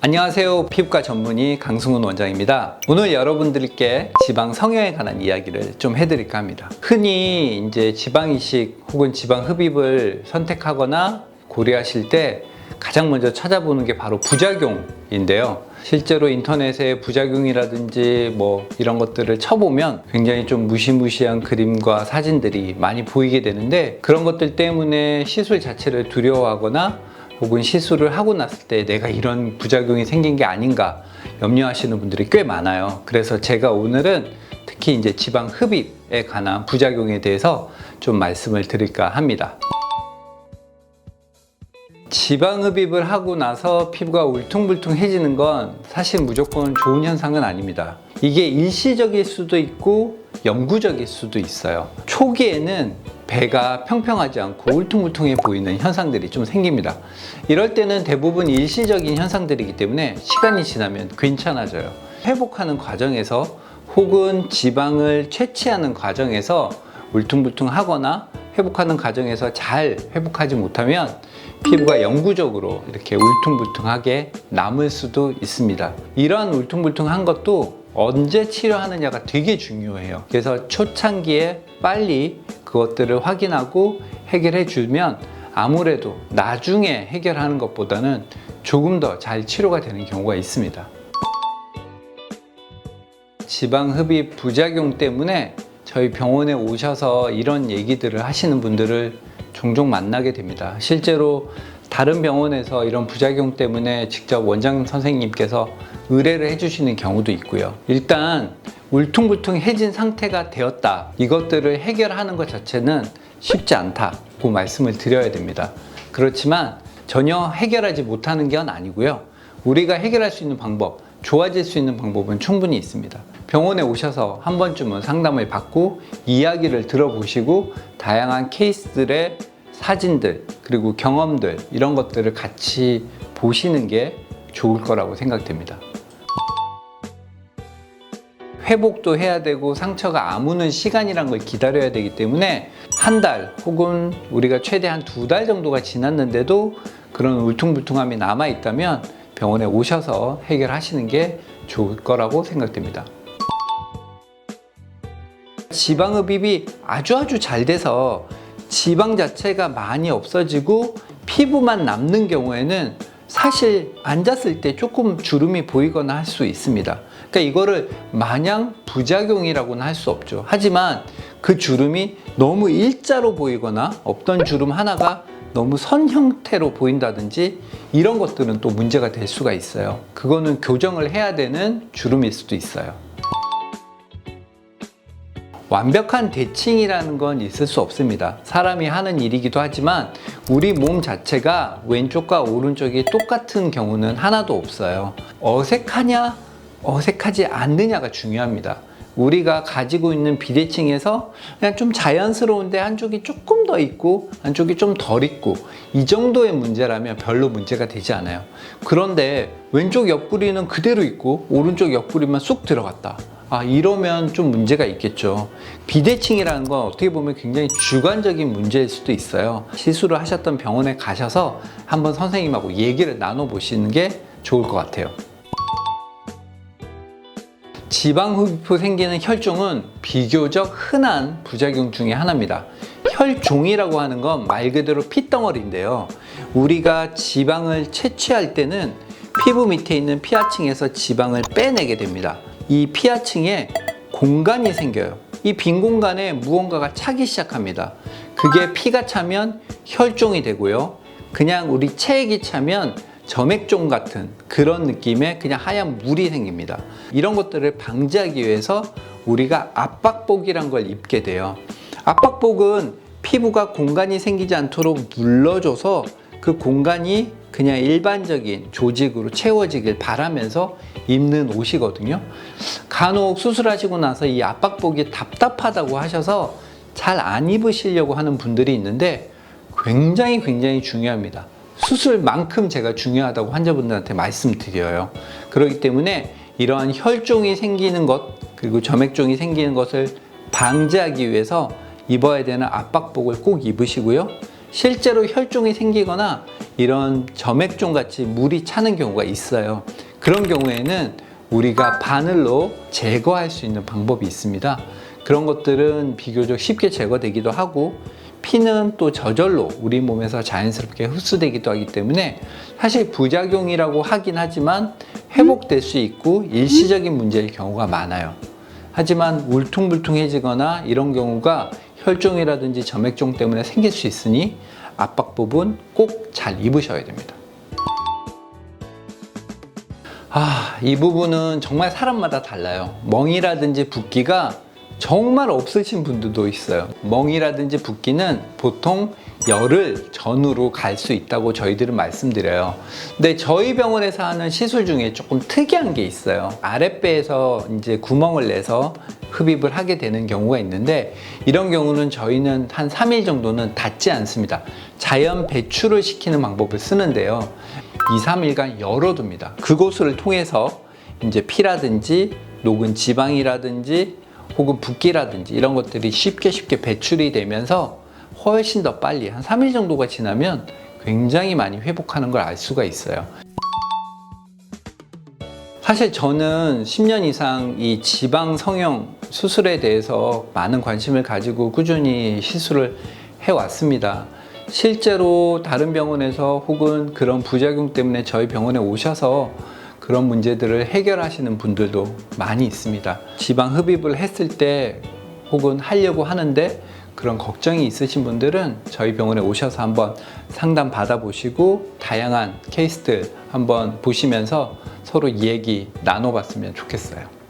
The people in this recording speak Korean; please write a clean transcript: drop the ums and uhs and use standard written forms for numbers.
안녕하세요. 피부과 전문의 강승훈 원장입니다. 오늘 여러분들께 지방 성형에 관한 이야기를 좀 해드릴까 합니다. 흔히 이제 지방 이식 혹은 지방 흡입을 선택하거나 고려하실 때 가장 먼저 찾아보는 게 바로 부작용인데요. 실제로 인터넷에 부작용이라든지 뭐 이런 것들을 쳐보면 굉장히 좀 무시무시한 그림과 사진들이 많이 보이게 되는데, 그런 것들 때문에 시술 자체를 두려워하거나 혹은 시술을 하고 났을 때 내가 이런 부작용이 생긴 게 아닌가 염려하시는 분들이 꽤 많아요. 그래서 제가 오늘은 특히 이제 지방 흡입에 관한 부작용에 대해서 좀 말씀을 드릴까 합니다. 지방 흡입을 하고 나서 피부가 울퉁불퉁해지는 건 사실 무조건 좋은 현상은 아닙니다. 이게 일시적일 수도 있고 영구적일 수도 있어요. 초기에는 배가 평평하지 않고 울퉁불퉁해 보이는 현상들이 좀 생깁니다. 이럴 때는 대부분 일시적인 현상들이기 때문에 시간이 지나면 괜찮아져요. 회복하는 과정에서 혹은 지방을 채취하는 과정에서 울퉁불퉁하거나 회복하는 과정에서 잘 회복하지 못하면 피부가 영구적으로 이렇게 울퉁불퉁하게 남을 수도 있습니다. 이러한 울퉁불퉁한 것도 언제 치료하느냐가 되게 중요해요. 그래서 초창기에 빨리 그것들을 확인하고 해결해 주면 아무래도 나중에 해결하는 것보다는 조금 더 잘 치료가 되는 경우가 있습니다. 지방 흡입 부작용 때문에 저희 병원에 오셔서 이런 얘기들을 하시는 분들을 종종 만나게 됩니다. 실제로 다른 병원에서 이런 부작용 때문에 직접 원장 선생님께서 의뢰를 해주시는 경우도 있고요. 일단 울퉁불퉁해진 상태가 되었다, 이것들을 해결하는 것 자체는 쉽지 않다고 말씀을 드려야 됩니다. 그렇지만 전혀 해결하지 못하는 건 아니고요. 우리가 해결할 수 있는 방법, 좋아질 수 있는 방법은 충분히 있습니다. 병원에 오셔서 한 번쯤은 상담을 받고 이야기를 들어보시고 다양한 케이스들의 사진들 그리고 경험들, 이런 것들을 같이 보시는 게 좋을 거라고 생각됩니다. 회복도 해야 되고 상처가 아무는 시간이란 걸 기다려야 되기 때문에 한 달 혹은 우리가 최대한 2달 정도가 지났는데도 그런 울퉁불퉁함이 남아 있다면 병원에 오셔서 해결하시는 게 좋을 거라고 생각됩니다. 지방 흡입이 아주 잘 돼서 지방 자체가 많이 없어지고 피부만 남는 경우에는 사실 앉았을 때 조금 주름이 보이거나 할 수 있습니다. 그러니까 이거를 마냥 부작용이라고는 할 수 없죠. 하지만 그 주름이 너무 일자로 보이거나 없던 주름 하나가 너무 선 형태로 보인다든지 이런 것들은 또 문제가 될 수가 있어요. 그거는 교정을 해야 되는 주름일 수도 있어요. 완벽한 대칭이라는 건 있을 수 없습니다. 사람이 하는 일이기도 하지만 우리 몸 자체가 왼쪽과 오른쪽이 똑같은 경우는 하나도 없어요. 어색하냐, 어색하지 않느냐가 중요합니다. 우리가 가지고 있는 비대칭에서 그냥 좀 자연스러운데 한쪽이 조금 더 있고 한쪽이 좀 덜 있고 이 정도의 문제라면 별로 문제가 되지 않아요. 그런데 왼쪽 옆구리는 그대로 있고 오른쪽 옆구리만 쑥 들어갔다, 이러면 좀 문제가 있겠죠. 비대칭이라는 건 어떻게 보면 굉장히 주관적인 문제일 수도 있어요. 시술을 하셨던 병원에 가셔서 한번 선생님하고 얘기를 나눠보시는 게 좋을 것 같아요. 지방 흡입 후 생기는 혈종은 비교적 흔한 부작용 중에 하나입니다. 혈종이라고 하는 건 말 그대로 핏덩어리인데요. 우리가 지방을 채취할 때는 피부 밑에 있는 피하층에서 지방을 빼내게 됩니다. 이 피하층에 공간이 생겨요. 이 빈 공간에 무언가가 차기 시작합니다. 그게 피가 차면 혈종이 되고요. 그냥 우리 체액이 차면 점액종 같은 그런 느낌의 그냥 하얀 물이 생깁니다. 이런 것들을 방지하기 위해서 우리가 압박복이란 걸 입게 돼요. 압박복은 피부가 공간이 생기지 않도록 눌러줘서 그 공간이 그냥 일반적인 조직으로 채워지길 바라면서 입는 옷이거든요. 간혹 수술하시고 나서 이 압박복이 답답하다고 하셔서 잘 안 입으시려고 하는 분들이 있는데 굉장히 중요합니다. 수술만큼 제가 중요하다고 환자분들한테 말씀드려요. 그렇기 때문에 이러한 혈종이 생기는 것 그리고 점액종이 생기는 것을 방지하기 위해서 입어야 되는 압박복을 꼭 입으시고요. 실제로 혈종이 생기거나 이런 점액종 같이 물이 차는 경우가 있어요. 그런 경우에는 우리가 바늘로 제거할 수 있는 방법이 있습니다. 그런 것들은 비교적 쉽게 제거되기도 하고, 피는 또 저절로 우리 몸에서 자연스럽게 흡수되기도 하기 때문에 사실 부작용이라고 하긴 하지만 회복될 수 있고 일시적인 문제일 경우가 많아요. 하지만 울퉁불퉁해지거나 이런 경우가 혈종이라든지 점액종 때문에 생길 수 있으니 압박 부분 꼭 잘 입으셔야 됩니다. 이 부분은 정말 사람마다 달라요. 멍이라든지 붓기가 정말 없으신 분들도 있어요. 멍이라든지 붓기는 보통 열흘 전후로 갈 수 있다고 저희들은 말씀드려요. 근데 저희 병원에서 하는 시술 중에 조금 특이한 게 있어요. 아랫배에서 이제 구멍을 내서 흡입을 하게 되는 경우가 있는데, 이런 경우는 저희는 한 3일 정도는 닫지 않습니다. 자연 배출을 시키는 방법을 쓰는데요. 2, 3일간 열어둡니다. 그곳을 통해서 이제 피라든지 녹은 지방이라든지 혹은 붓기라든지 이런 것들이 쉽게 배출이 되면서 훨씬 더 빨리 한 3일 정도가 지나면 굉장히 많이 회복하는 걸 알 수가 있어요. 사실 저는 10년 이상 이 지방 성형 수술에 대해서 많은 관심을 가지고 꾸준히 시술을 해왔습니다. 실제로 다른 병원에서 혹은 그런 부작용 때문에 저희 병원에 오셔서 그런 문제들을 해결하시는 분들도 많이 있습니다. 지방 흡입을 했을 때 혹은 하려고 하는데 그런 걱정이 있으신 분들은 저희 병원에 오셔서 한번 상담 받아보시고 다양한 케이스들 한번 보시면서 서로 얘기 나눠봤으면 좋겠어요.